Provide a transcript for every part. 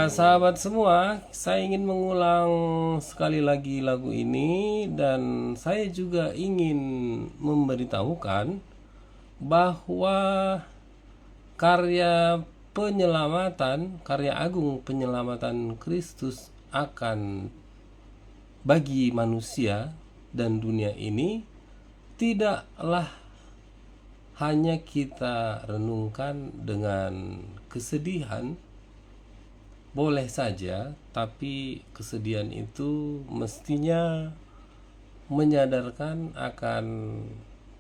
sahabat semua, saya ingin mengulang sekali lagi lagu ini dan saya juga ingin memberitahukan bahwa karya penyelamatan, karya agung penyelamatan Kristus akan bagi manusia dan dunia ini tidaklah hanya kita renungkan dengan kesedihan. Boleh saja, tapi kesedihan itu mestinya menyadarkan akan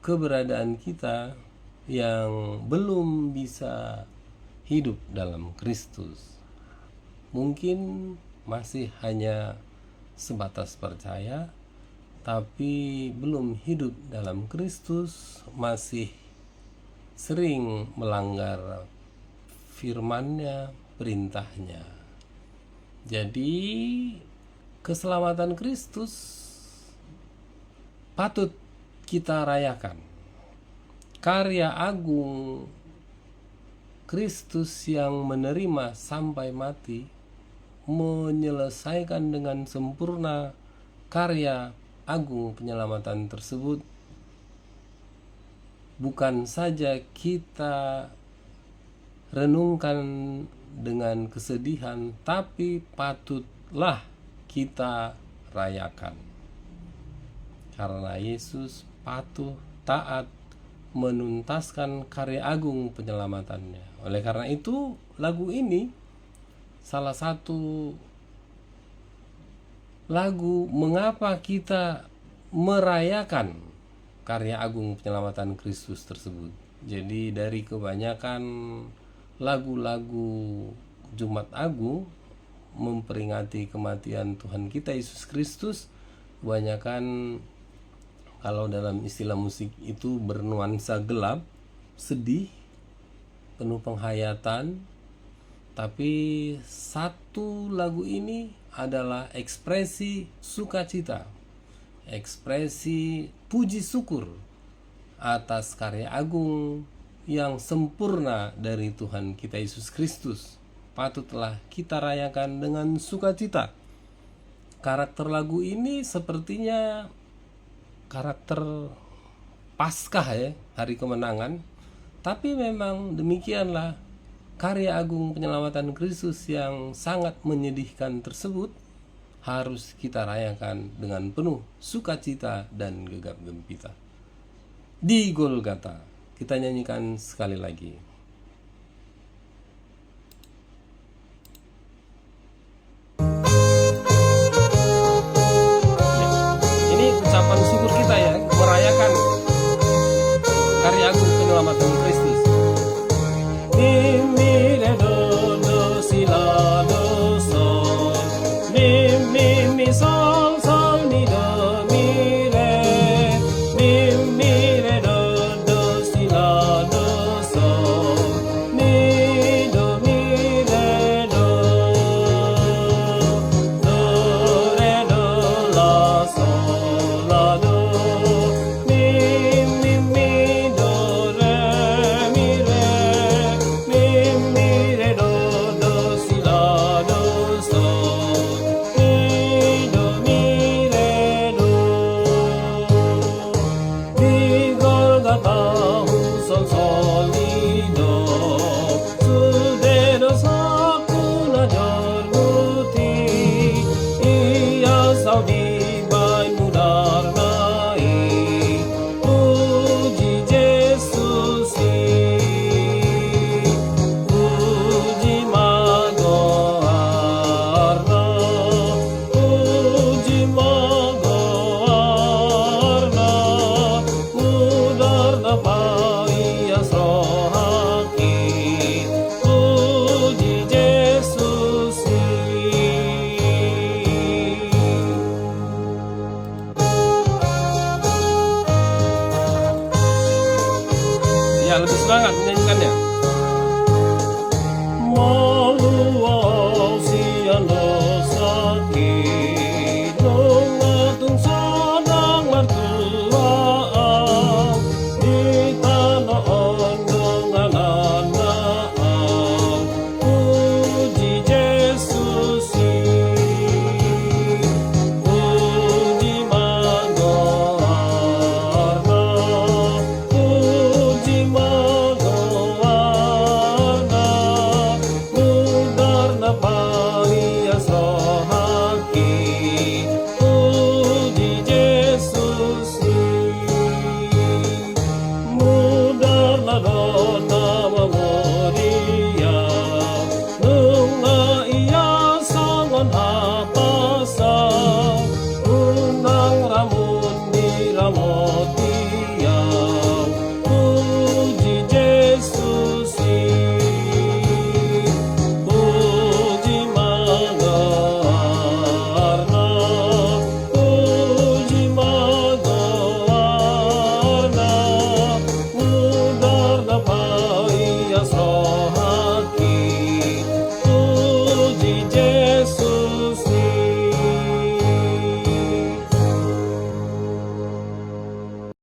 keberadaan kita yang belum bisa hidup dalam Kristus. Mungkin masih hanya sebatas percaya, tapi belum hidup dalam Kristus, masih sering melanggar firman-Nya, perintahnya. Jadi keselamatan Kristus patut kita rayakan. Karya agung Kristus yang menerima sampai mati, menyelesaikan dengan sempurna karya agung penyelamatan tersebut. Bukan saja kita renungkan dengan kesedihan, tapi patutlah kita rayakan. Karena Yesus patuh, taat, menuntaskan karya agung penyelamatannya. Oleh karena itu, lagu ini salah satu lagu mengapa kita merayakan karya agung penyelamatan Kristus tersebut. Jadi dari kebanyakan lagu-lagu Jumat Agung memperingati kematian Tuhan kita Yesus Kristus, kebanyakan kalau dalam istilah musik itu bernuansa gelap, sedih, penuh penghayatan. Tapi satu lagu ini adalah ekspresi sukacita, ekspresi puji syukur atas karya agung yang sempurna dari Tuhan kita Yesus Kristus. Patutlah kita rayakan dengan sukacita. Karakter lagu ini sepertinya karakter Paskah ya, hari kemenangan. Tapi memang demikianlah karya agung penyelamatan Kristus yang sangat menyedihkan tersebut harus kita rayakan dengan penuh sukacita dan gegap gempita. Di Golgota. Kita nyanyikan sekali lagi. Ini ucapan syukur kita ya, merayakan karya agung penyelamatan Kristus. Mi re do si la do sol, mi sol sol mi do mi re do do si la do sol, mi do re do re do la sol la do, mi do re mi re do do si la do sol, mi do re do. Di Golgata un sol solido, sudero sakuna jormuti, ia saudi bai mudar nai, puji Yesus puji mago arna, puji mago arna, mudar na pai asrohaki, puji Yesus. Ya, lebih semangat menyanyikannya. Maluau siano sakit, nungatung sadang martuaan, di tanah ondong ananaan, puji Yesus. mohon